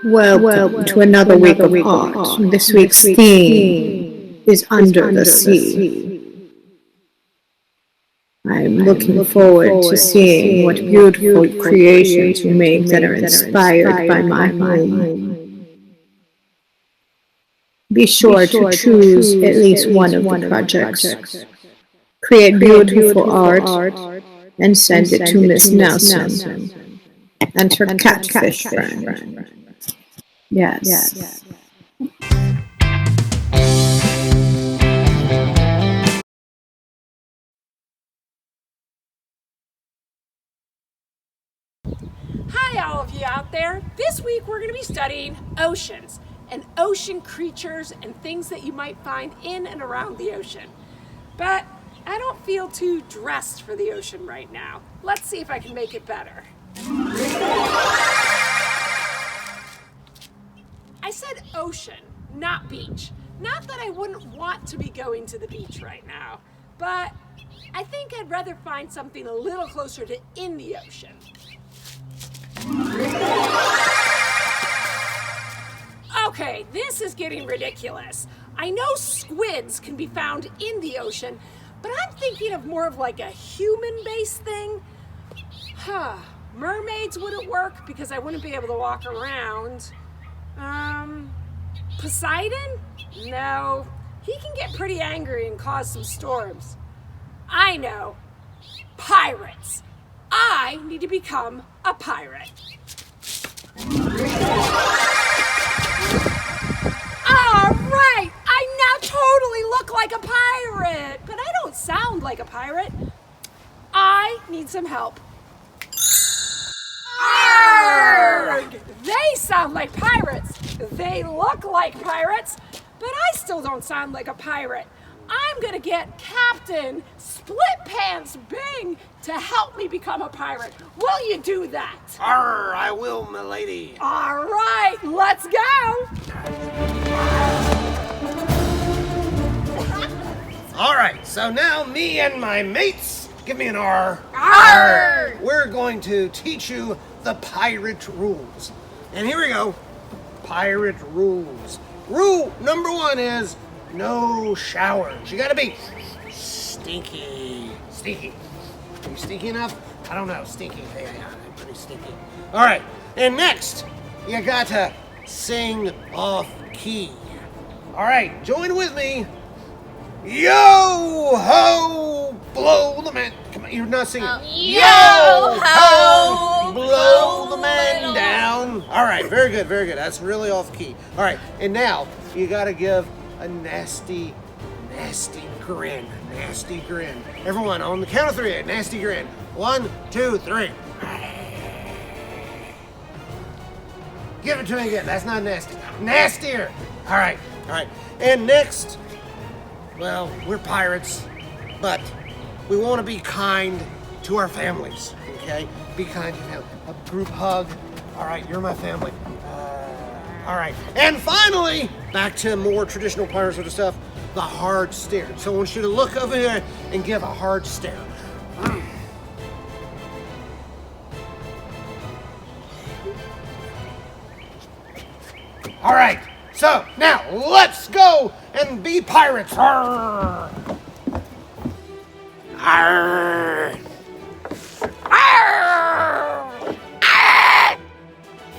Welcome to another week of art. This week's theme is Under the Sea. I'm looking forward to seeing what beautiful creations you make that are inspired by my home. Be sure to choose at least one of the projects. Create beautiful art and send it to Miss Nelson and her catfish friend. Yes. Hi all of you out there. This week we're going to be studying oceans and ocean creatures and things that you might find in and around the ocean. But I don't feel too dressed for the ocean right now. Let's see if I can make it better. I said ocean, not beach. Not that I wouldn't want to be going to the beach right now, but I think I'd rather find something a little closer to in the ocean. Okay, this is getting ridiculous. I know squids can be found in the ocean, but I'm thinking of more of like a human-based thing. Mermaids wouldn't work because I wouldn't be able to walk around. Poseidon? No, he can get pretty angry and cause some storms. I know, pirates. I need to become a pirate. All right, I now totally look like a pirate, but I don't sound like a pirate. I need some help. Arrgh! They sound like pirates. They look like pirates, but I still don't sound like a pirate. I'm gonna get Captain Split Pants Bing to help me become a pirate. Will you do that? Arr, I will, milady. All right, let's go. All right, so now me and my mates, give me an R. Arr! We're going to teach you the pirate rules. And here we go. Pirate rules. Rule number 1 is no showers. You gotta be stinky. Stinky. Are you stinky enough? I don't know. Stinky. Yeah, I'm pretty stinky. All right. And next, you gotta sing off key. All right. Join with me. Yo ho, blow the man. Come on, you're not singing. Yo ho, blow the man down. All right. Very good. Very good. That's really off key. All right. And now you gotta give a nasty grin. Nasty grin. Everyone, on the count of 3, a nasty grin. 1, 2, 3. Give it to me again. That's not nasty. Nastier. All right. And next, well, we're pirates, but we want to be kind to our families, okay? Be kind to them. A group hug. All right, you're my family. All right. And finally, back to more traditional pirate sort of stuff, the hard stare. So I want you to look over here and give a hard stare. All right. So now let's go and be pirates. Arr! Arr! Arr! Arr!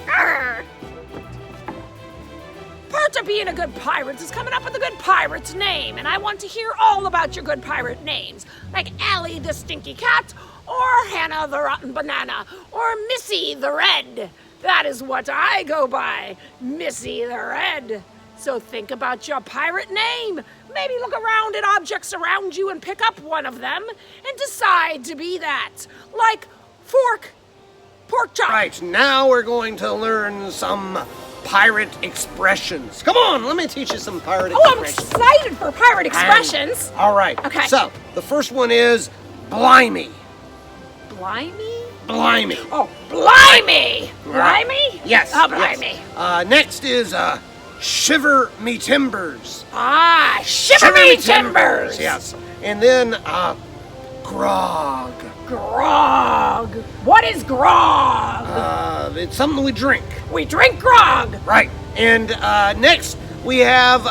Arr! Part of being a good pirate is coming up with a good pirate's name, and I want to hear all about your good pirate names, like Allie the Stinky Cat, or Hannah the Rotten Banana, or Missy the Red. That is what I go by, Missy the Red. So think about your pirate name. Maybe look around at objects around you and pick up one of them and decide to be that. Like pork chop. Right, now we're going to learn some pirate expressions. Come on, let me teach you some pirate expressions. I'm excited for pirate expressions. All right. Okay. So, the first one is blimey. Blimey? Blimey. Oh, blimey! Right. Blimey? Yes. Oh, blimey. Yes. Next is shiver me timbers. Ah, shiver me timbers! Yes. And then grog. Grog. What is grog? It's something we drink. we drink grog. Right. And next we have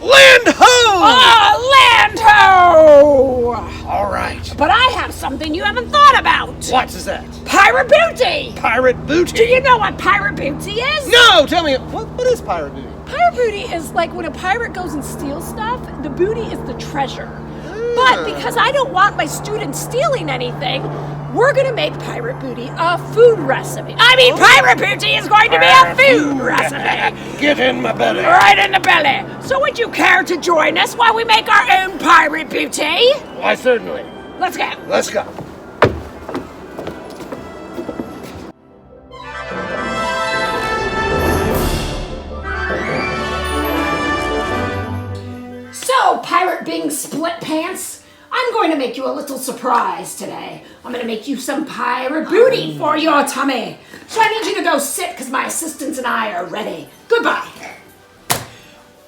Land Ho! Land ho! All right. But I have something you haven't thought about. What is that? Pirate booty. Pirate booty. Do you know what pirate booty is? No, tell me, what is pirate booty? Pirate booty is like when a pirate goes and steals stuff, the booty is the treasure. But because I don't want my students stealing anything, we're gonna make pirate booty a food recipe. I mean, pirate booty is going to be a food recipe. Get in my belly. Right in the belly. So would you care to join us while we make our own pirate booty? Why, certainly. Let's go. Let's go. So, Pirate Bing Split Pants, I'm going to make you a little surprise today. I'm going to make you some pirate booty for your tummy. So I need you to go sit because my assistants and I are ready. Goodbye.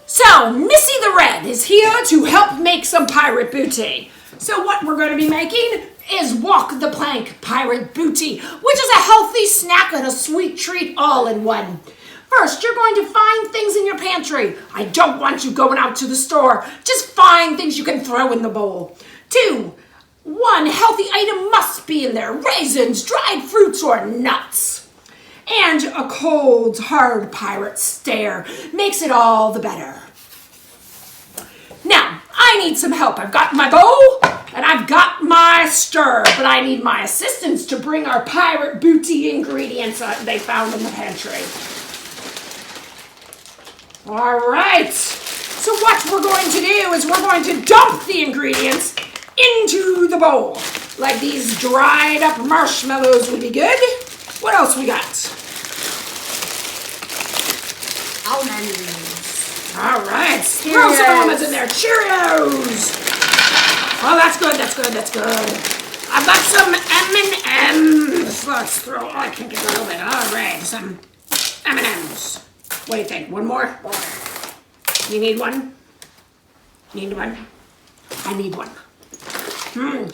So, Missy the Red is here to help make some pirate booty. So what we're going to be making is Walk the Plank Pirate Booty, which is a healthy snack and a sweet treat all in one. First, you're going to find things in your pantry. I don't want you going out to the store. Just find things you can throw in the bowl. 2, one healthy item must be in there. Raisins, dried fruits, or nuts. And a cold, hard pirate stare makes it all the better. Now, I need some help. I've got my bowl and I've got my stir, but I need my assistants to bring our pirate booty ingredients they found in the pantry. All right, so what we're going to do is we're going to dump the ingredients into the bowl. Like these dried up marshmallows would be good. What else we got? Almonds. All right, throw some almonds in there. Cheerios. Oh, that's good, that's good, that's good. I've got some M&M's. Let's throw, oh, I can get a little bit. All right, some M&M's. What do you think? One more? You need one? Need one? I need one.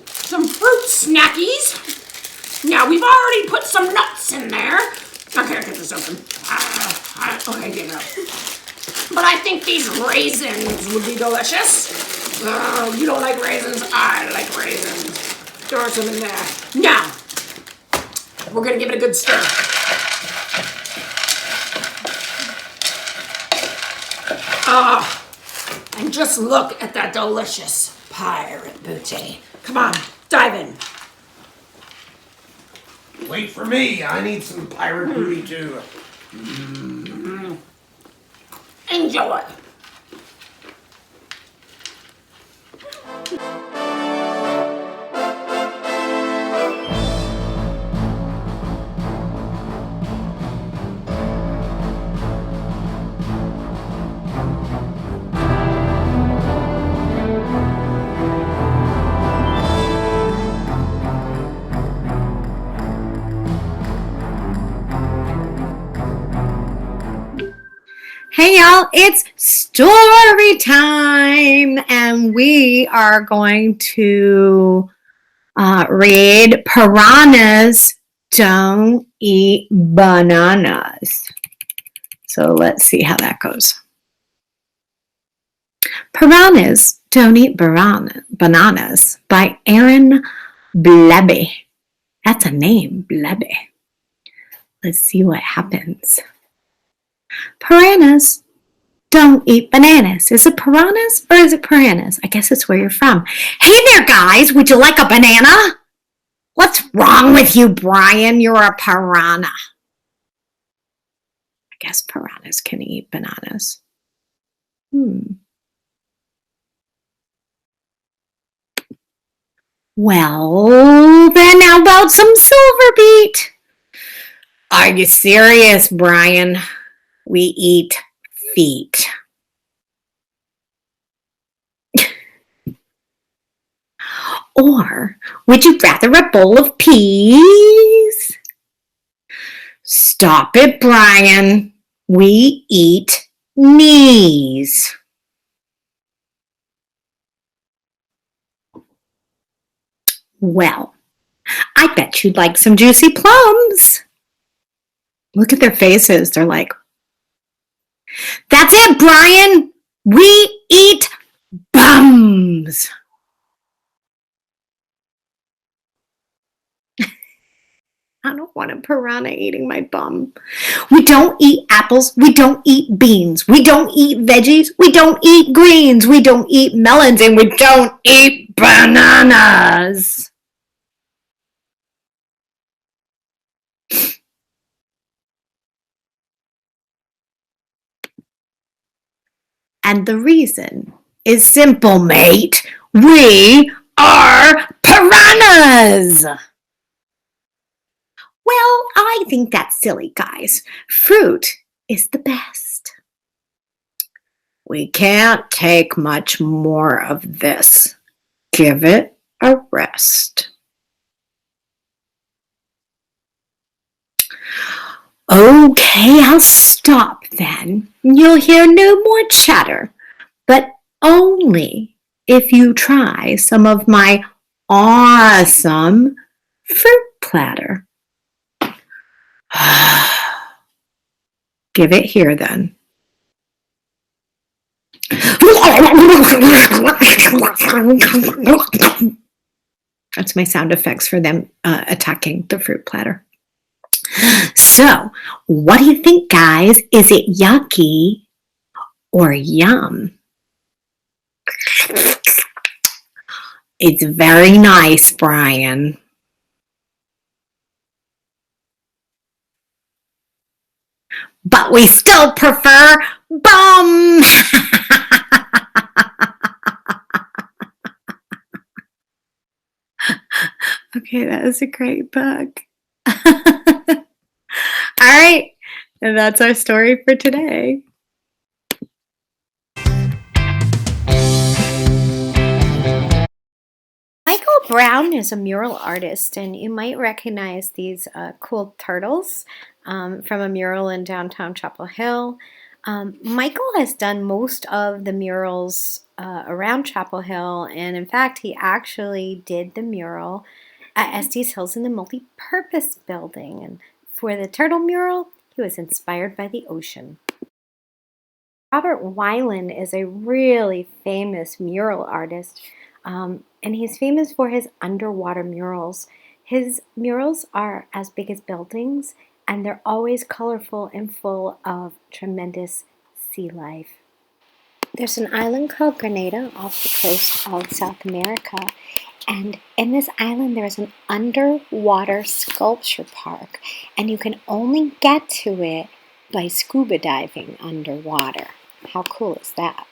Some fruit snackies. Now, we've already put some nuts in there. Okay, I'll get this open. Okay, get it up. But I think these raisins would be delicious. Oh, you don't like raisins? I like raisins. Throw some in there. Now, we're going to give it a good stir. And just look at that delicious pirate booty. Come on, dive in. Wait for me. I need some pirate booty too. Enjoy. Hey y'all, it's story time, and we are going to read Piranhas Don't Eat Bananas. So let's see how that goes. Piranhas Don't Eat Bananas by Aaron Blebe. That's a name, Blebe. Let's see what happens. Piranhas don't eat bananas. Is it piranhas or is it piranhas? I guess it's where you're from. Hey there, guys. Would you like a banana? What's wrong with you, Brian? You're a piranha. I guess piranhas can eat bananas. Well, then how about some silver beet? Are you serious, Brian? We eat feet. Or would you rather a bowl of peas? Stop it, Brian. We eat knees. Well, I bet you'd like some juicy plums. Look at their faces. They're like, that's it, Brian. We eat bums. I don't want a piranha eating my bum. We don't eat apples. We don't eat beans. We don't eat veggies. We don't eat greens. We don't eat melons. And we don't eat bananas. And the reason is simple, mate. We are piranhas. Well, I think that's silly, guys. Fruit is the best. We can't take much more of this. Give it a rest. Okay, I'll stop then. You'll hear no more chatter, but only if you try some of my awesome fruit platter. Give it here then. That's my sound effects for them attacking the fruit platter. So, what do you think, guys? Is it yucky or yum? It's very nice, Brian. But we still prefer bum. Okay, that was a great book. All right, and that's our story for today. Michael Brown is a mural artist, and you might recognize these cool turtles from a mural in downtown Chapel Hill. Michael has done most of the murals around Chapel Hill, and in fact, he actually did the mural at Estes Hills in the Multi-Purpose Building. And for the turtle mural, he was inspired by the ocean. Robert Weiland is a really famous mural artist, and he's famous for his underwater murals. His murals are as big as buildings, and they're always colorful and full of tremendous sea life. There's an island called Grenada off the coast of South America, and in this island there's an underwater sculpture park, and you can only get to it by scuba diving underwater. How cool is that?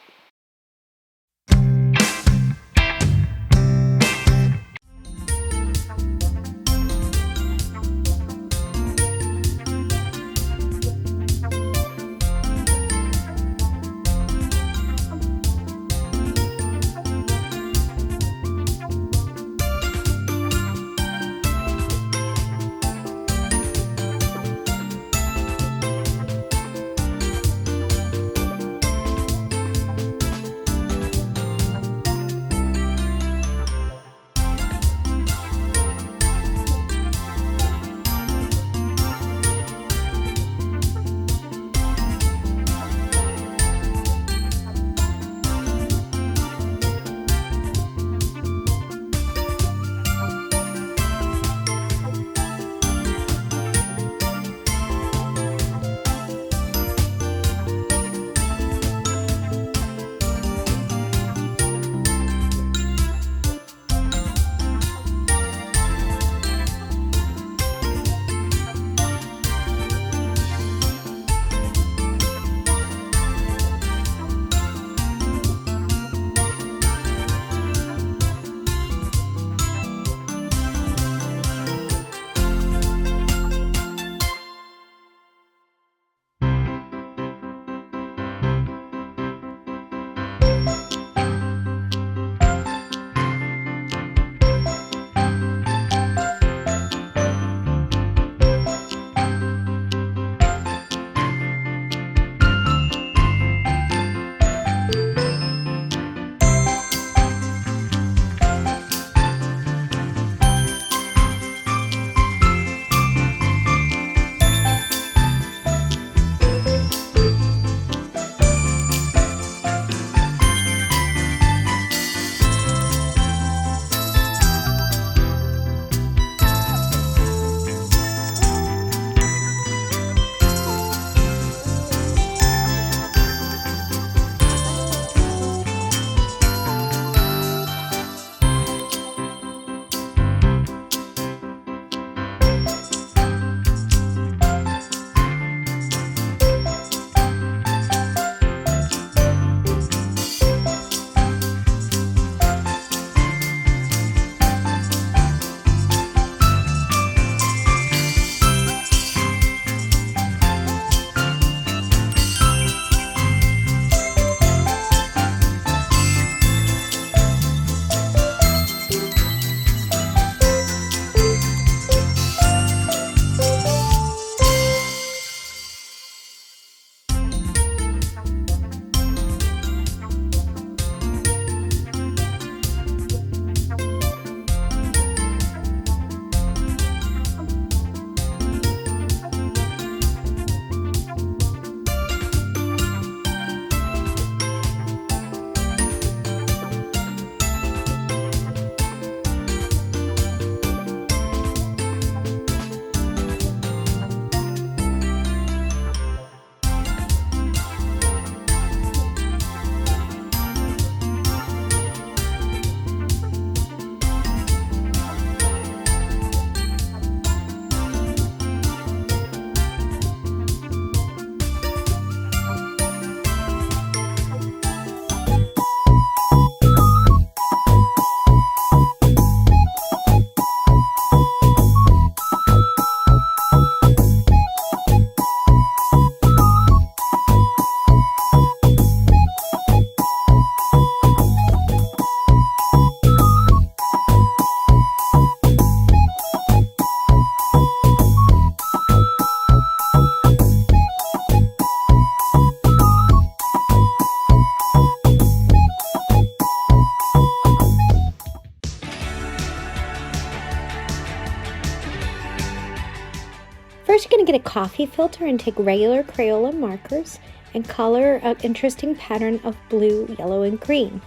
First, you're going to get a coffee filter and take regular Crayola markers and color an interesting pattern of blue, yellow, and green.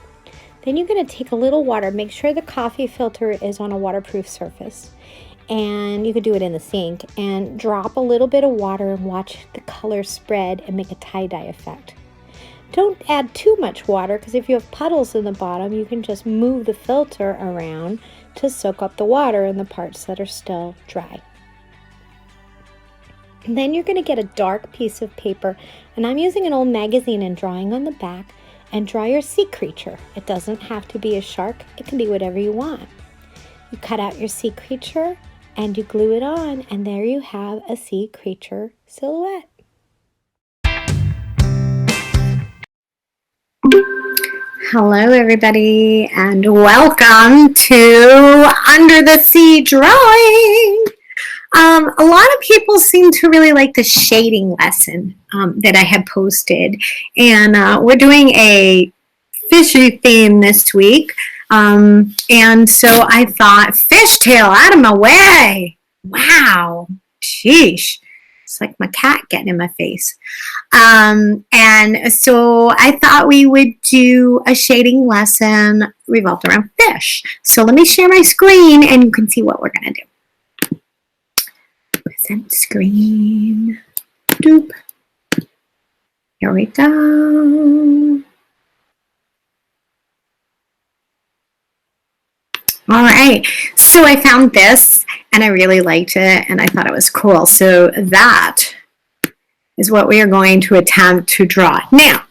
Then you're going to take a little water. Make sure the coffee filter is on a waterproof surface. And you could do it in the sink. And drop a little bit of water and watch the color spread and make a tie-dye effect. Don't add too much water, because if you have puddles in the bottom, you can just move the filter around to soak up the water in the parts that are still dry. And then you're going to get a dark piece of paper, and I'm using an old magazine and drawing on the back, and draw your sea creature. It doesn't have to be a shark, it can be whatever you want. You cut out your sea creature and you glue it on, and there you have a sea creature silhouette. Hello, everybody, and welcome to Under the Sea Drawing. A lot of people seem to really like the shading lesson that I had posted, and we're doing a fishy theme this week, and so I thought, fishtail, out of my way. Wow, sheesh. It's like my cat getting in my face. And so I thought we would do a shading lesson revolved around fish. So let me share my screen and you can see what we're going to do. Present screen. Doop. Here we go. All right, so I found this and I really liked it and I thought it was cool. So that is what we are going to attempt to draw. Now,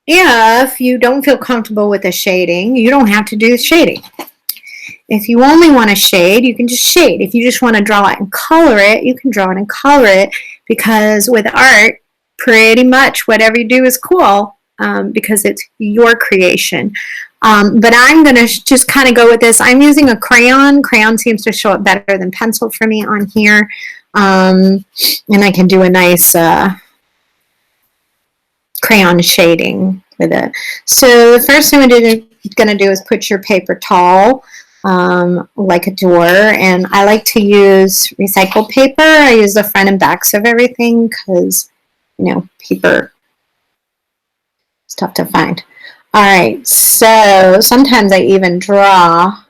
if you don't feel comfortable with the shading, you don't have to do shading. If you only want to shade, you can just shade. If you just want to draw it and color it, you can draw it and color it, because with art, pretty much whatever you do is cool, because it's your creation. But I'm going to just kind of go with this. I'm using a crayon. Crayon seems to show up better than pencil for me on here. And I can do a nice crayon shading with it. So the first thing we're going to do is put your paper tall, like a door. And I like to use recycled paper. I use the front and backs of everything because, you know, paper is tough to find. All right, so sometimes I even draw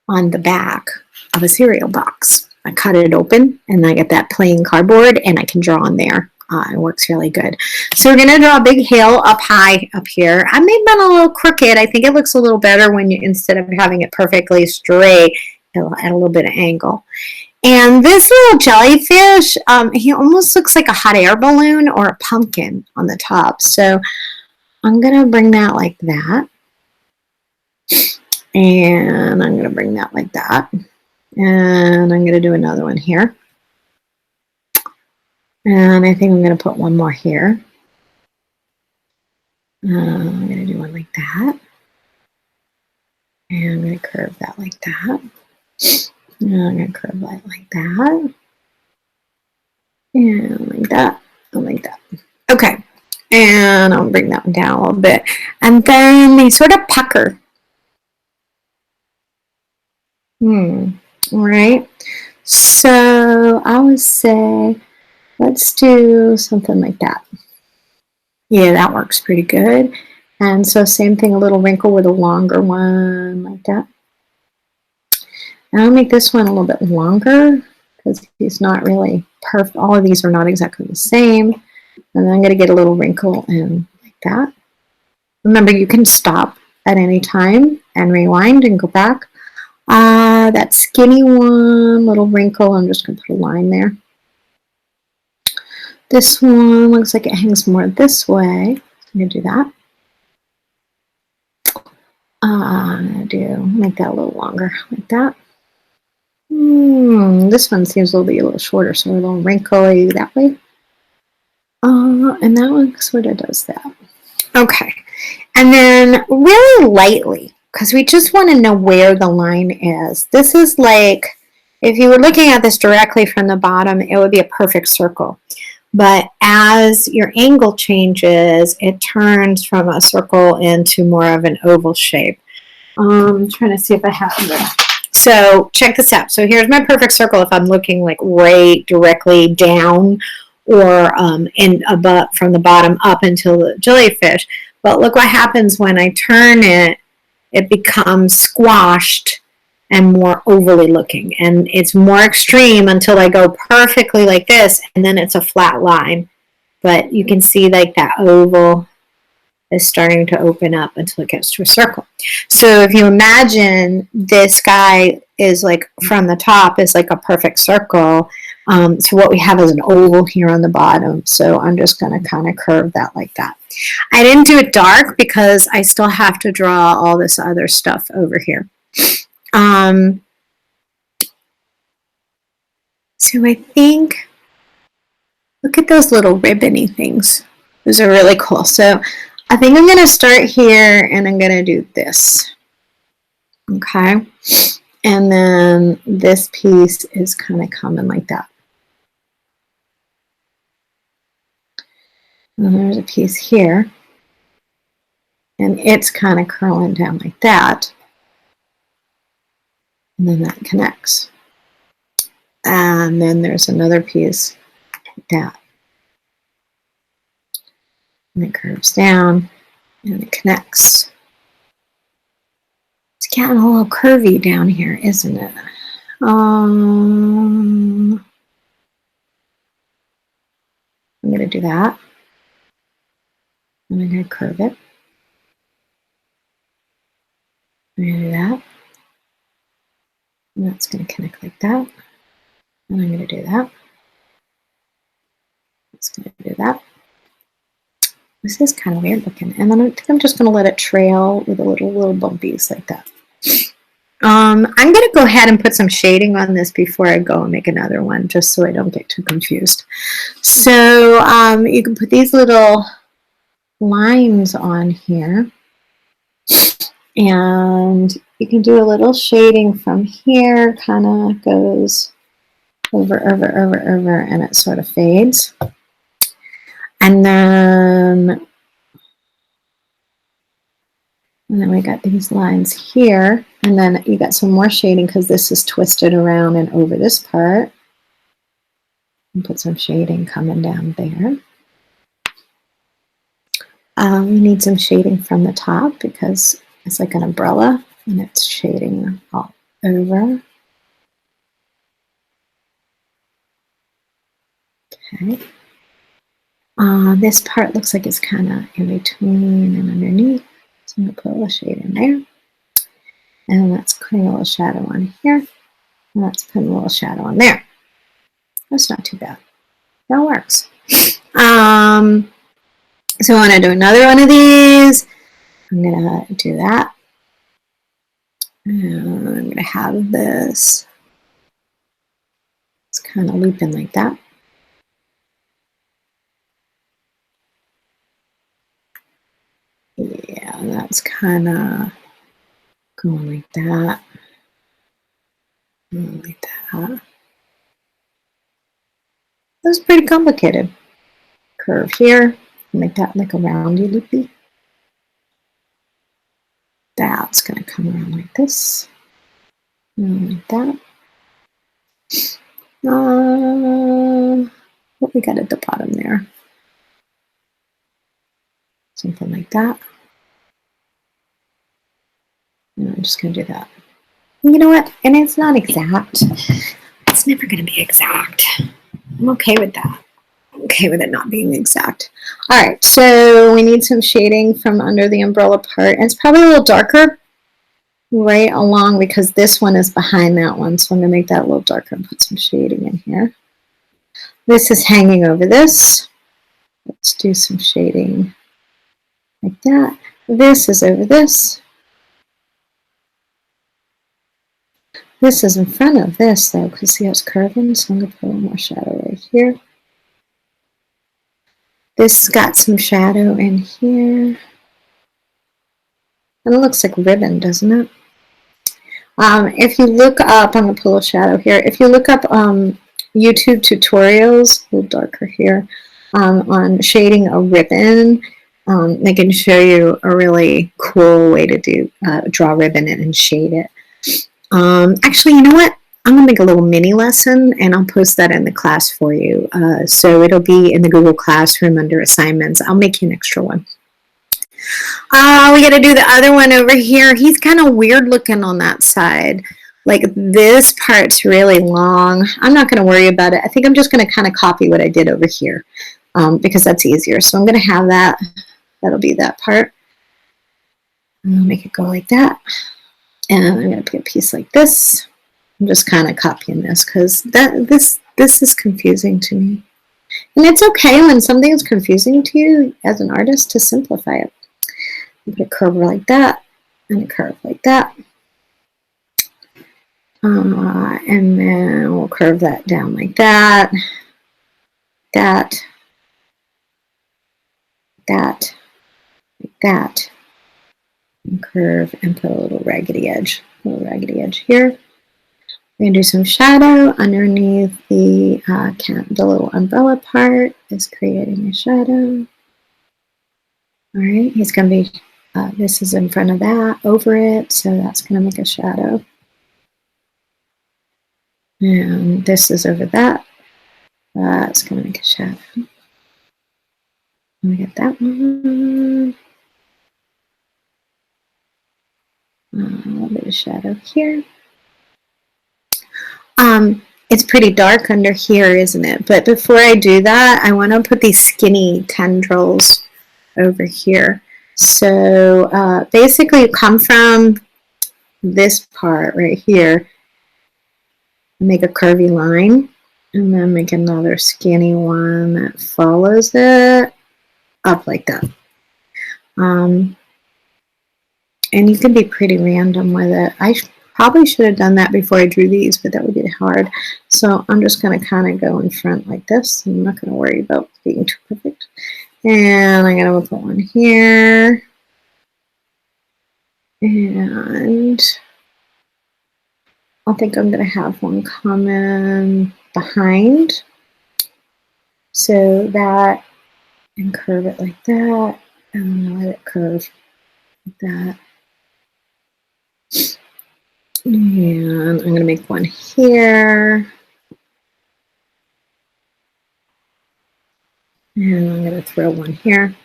on the back of a cereal box. I cut it open and I get that plain cardboard and I can draw on there. It works really good. So we're going to draw a big hill up high up here. I made mine a little crooked. I think it looks a little better when you, instead of having it perfectly straight, it'll add a little bit of angle. And this little jellyfish, he almost looks like a hot air balloon or a pumpkin on the top. So I'm going to bring that like that, and I'm going to bring that like that, and I'm going to do another one here, and I think I'm going to put one more here. I'm going to do one like that, and I'm going to curve that like that, and I'm going to curve that like that, and like that, and like that. Okay. And I'll bring that one down a little bit. And then they sort of pucker. All right. So I would say, let's do something like that. Yeah, that works pretty good. And so same thing, a little wrinkle with a longer one like that. And I'll make this one a little bit longer because he's not really perfect. All of these are not exactly the same. And then I'm going to get a little wrinkle in like that. Remember, you can stop at any time and rewind and go back. That skinny one, little wrinkle, I'm just going to put a line there. This one looks like it hangs more this way. I'm going to do that. I'm going to make that a little longer like that. This one seems to be a little shorter, so a little wrinkly that way. And that one sort of does that. Okay. And then really lightly, because we just want to know where the line is. This is like, if you were looking at this directly from the bottom, it would be a perfect circle. But as your angle changes, it turns from a circle into more of an oval shape. I'm trying to see if I have the So check this out. So here's my perfect circle if I'm looking like right directly down or in above from the bottom up until the jellyfish. But look what happens when I turn it. It becomes squashed and more ovally looking. And it's more extreme until I go perfectly like this, and then it's a flat line. But you can see like that oval is starting to open up until it gets to a circle. So if you imagine this guy is like from the top is like a perfect circle. So what we have is an oval here on the bottom. So I'm just going to kind of curve that like that. I didn't do it dark because I still have to draw all this other stuff over here. So I think, look at those little ribbony things. Those are really cool. So I think I'm going to start here and I'm going to do this. Okay. And then this piece is kind of coming like that. And there's a piece here. And it's kind of curling down like that. And then that connects. And then there's another piece like that. And it curves down and it connects. It's getting a little curvy down here, isn't it? I'm going to do that. And I'm going to curve it. I'm going to do that. And that's going to connect like that. And I'm going to do that. It's going to do that. This is kind of weird looking. And then I think I'm just going to let it trail with a little bumpies like that. I'm going to go ahead and put some shading on this before I go and make another one, just so I don't get too confused. So you can put these little lines on here. And you can do a little shading from here, kind of goes over, and it sort of fades. And then we got these lines here, and then you got some more shading because this is twisted around and over this part. And put some shading coming down there. We need some shading from the top because it's like an umbrella and it's shading all over. Okay. This part looks like it's kind of in between and underneath. So I'm going to put a little shade in there. And let's put a little shadow on here. And let's put a little shadow on there. That's not too bad. That works. So I want to do another one of these. I'm going to do that. And I'm going to have this. It's kind of looping like that. Yeah, that's kind of going like that. Like that. That's pretty complicated. Curve here. Make that like a roundy loopy. That's going to come around like this. And like that. What we got at the bottom there? Something like that. And I'm just going to do that. You know what? And it's not exact. It's never going to be exact. I'm okay with that. I'm okay with it not being exact. All right, so we need some shading from under the umbrella part. And it's probably a little darker right along because this one is behind that one. So I'm going to make that a little darker and put some shading in here. This is hanging over this. Let's do some shading like that. This is over this. This is in front of this though, because see how it's curving, so I'm going to put a little more shadow right here. This got some shadow in here. And it looks like ribbon, doesn't it? If you look up, I'm going to put a little shadow here. If you look up YouTube tutorials, a little darker here, on shading a ribbon, they can show you a really cool way to do draw ribbon and shade it. Actually, you know what? I'm gonna make a little mini lesson and I'll post that in the class for you. So it'll be in the Google Classroom under assignments. I'll make you an extra one. We gotta do the other one over here. He's kind of weird looking on that side. Like this part's really long. I'm not gonna worry about it. I think I'm just gonna kind of copy what I did over here because that's easier. So I'm gonna have that. That'll be that part. And I'll make it go like that. And I'm gonna put a piece like this. I'm just kind of copying this because this is confusing to me. And it's okay when something is confusing to you as an artist to simplify it. Put a curve like that and a curve like that. And then we'll curve that down like that, like that, and curve and put a little raggedy edge here. We're going to do some shadow underneath the little umbrella part is creating a shadow. All right, he's going to be, this is in front of that, over it, so that's going to make a shadow. And this is over that, that's going to make a shadow. Let me get that one. A little bit of shadow here. It's pretty dark under here, isn't it? But before I do that, I want to put these skinny tendrils over here. So basically you come from this part right here, make a curvy line, and then make another skinny one that follows it up like that. And you can be pretty random with it. I probably should have done that before I drew these, but that would be hard. So I'm just going to kind of go in front like this. I'm not going to worry about being too perfect. And I'm going to put one here. And I think I'm going to have one coming behind. So that, and curve it like that. And let it curve like that. And I'm going to make one here. And I'm going to throw one here.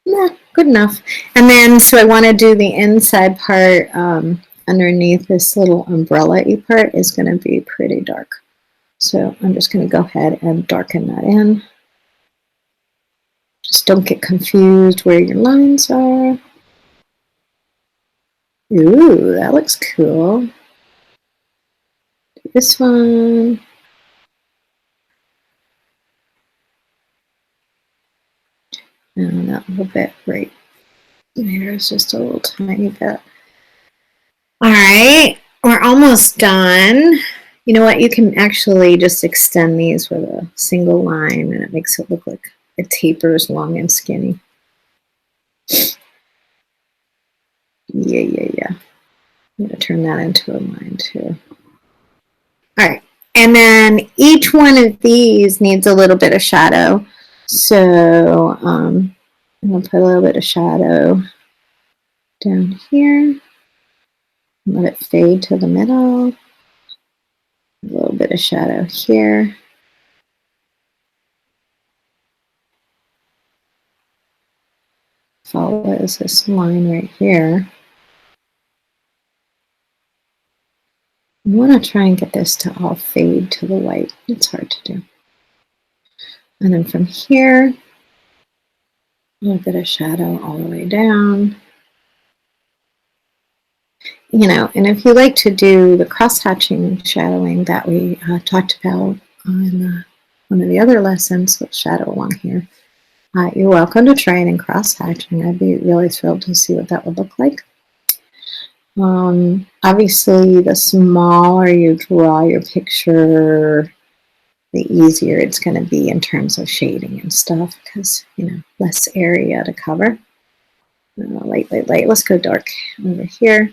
Yeah, good enough. And then, so I want to do the inside part underneath this little umbrella-y part is going to be pretty dark. So I'm just going to go ahead and darken that in. Just don't get confused where your lines are. Ooh, that looks cool. This one. And that little bit right there is just a little tiny bit. All right, we're almost done. You know what? You can actually just extend these with a single line and it makes it look like it tapers long and skinny. Yeah. I'm going to turn that into a line too. All right, and then each one of these needs a little bit of shadow. So I'm going to put a little bit of shadow down here. Let it fade to the middle. A little bit of shadow here. Follows this line right here. I want to try and get this to all fade to the white. It's hard to do. And then from here, a little bit of shadow all the way down. You know, and if you like to do the cross-hatching shadowing that we talked about on one of the other lessons with shadow along here, you're welcome to try it in cross-hatching. I'd be really thrilled to see what that would look like. Obviously, the smaller you draw your picture, the easier it's going to be in terms of shading and stuff because, you know, less area to cover. Light. Let's go dark over here.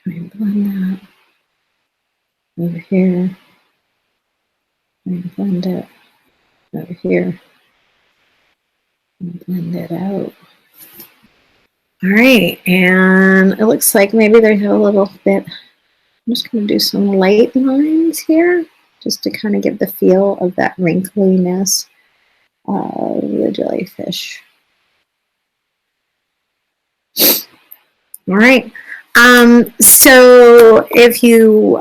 Try and blend that over here. And blend it over here. And blend it out. All right, and it looks like maybe there's a little bit. I'm just going to do some light lines here, just to kind of give the feel of that wrinkliness of the jellyfish. All right. So if you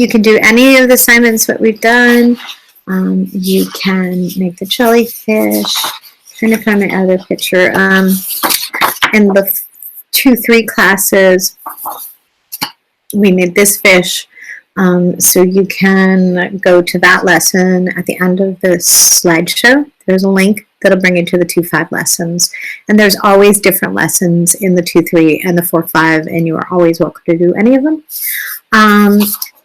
can do any of the assignments that we've done. You can make the jellyfish. Trying to find my other picture. In the 2-3 classes, we made this fish. So you can go to that lesson at the end of this slideshow. There's a link that'll bring you to the 2-5 lessons. And there's always different lessons in the 2-3 and the 4-5, and you are always welcome to do any of them.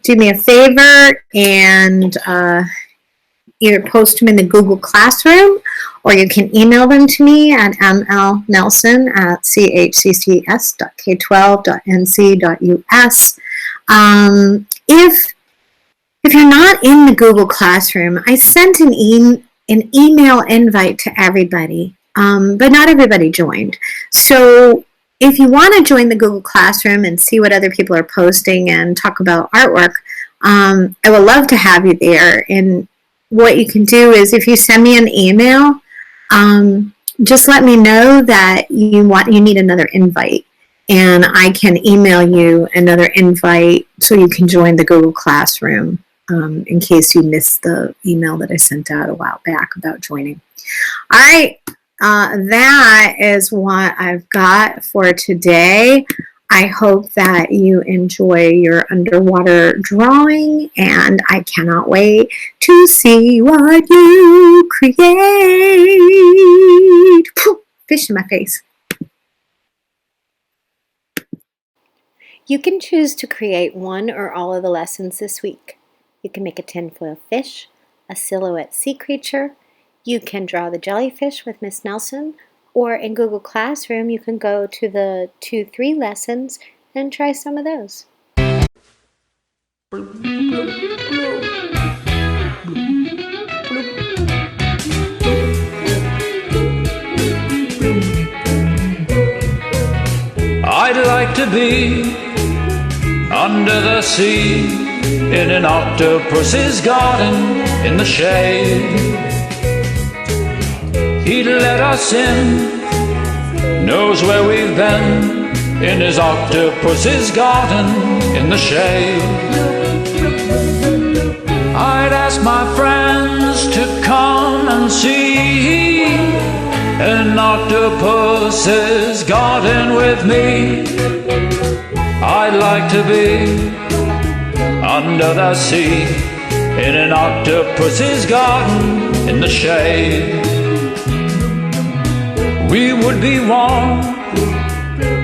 Do me a favor and either post them in the Google Classroom, or you can email them to me at mlnelson@chccs.k12.nc.us. If you're not in the Google Classroom, I sent an email invite to everybody, but not everybody joined. So if you want to join the Google Classroom and see what other people are posting and talk about artwork, I would love to have you there. And what you can do is, if you send me an email, just let me know that you need another invite, and I can email you another invite so you can join the Google Classroom, in case you missed the email that I sent out a while back about joining. All right, that is what I've got for today. I hope that you enjoy your underwater drawing, and I cannot wait to see what you create. Fish in my face. You can choose to create one or all of the lessons this week. You can make a tinfoil fish, a silhouette sea creature. You can draw the jellyfish with Miss Nelson, or in Google Classroom, you can go to the 2-3 lessons and try some of those. I'd like to be under the sea in an octopus's garden in the shade. He'd let us in, knows where we've been, in his octopus's garden in the shade. I'd ask my friends to come and see an octopus's garden with me. I'd like to be under the sea in an octopus's garden in the shade. We would be warm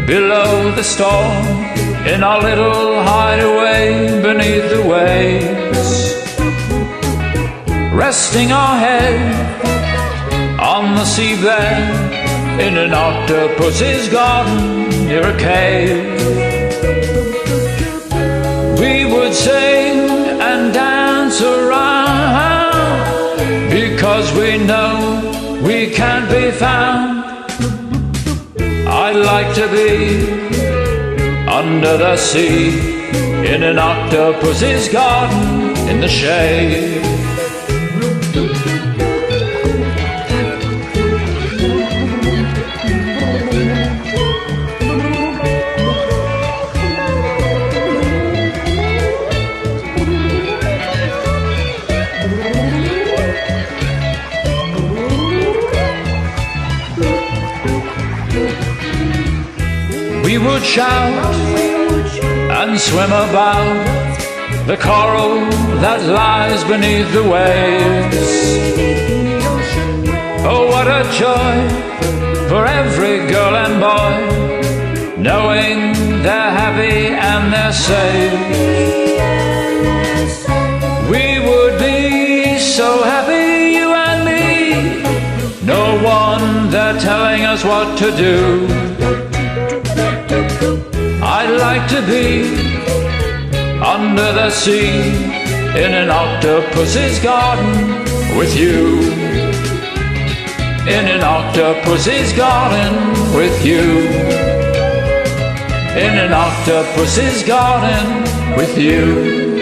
below the storm in our little hideaway beneath the waves, resting our head on the seabed in an octopus's garden near a cave. We would sing and dance around because we know we can't be found. I'd like to be under the sea in an octopus's garden in the shade. We would shout and swim about the coral that lies beneath the waves. Oh, what a joy for every girl and boy, knowing they're happy and they're safe. We would be so happy, you and me, no one there telling us what to do. I'd like to be under the sea in an octopus's garden with you. In an octopus's garden with you. In an octopus's garden with you.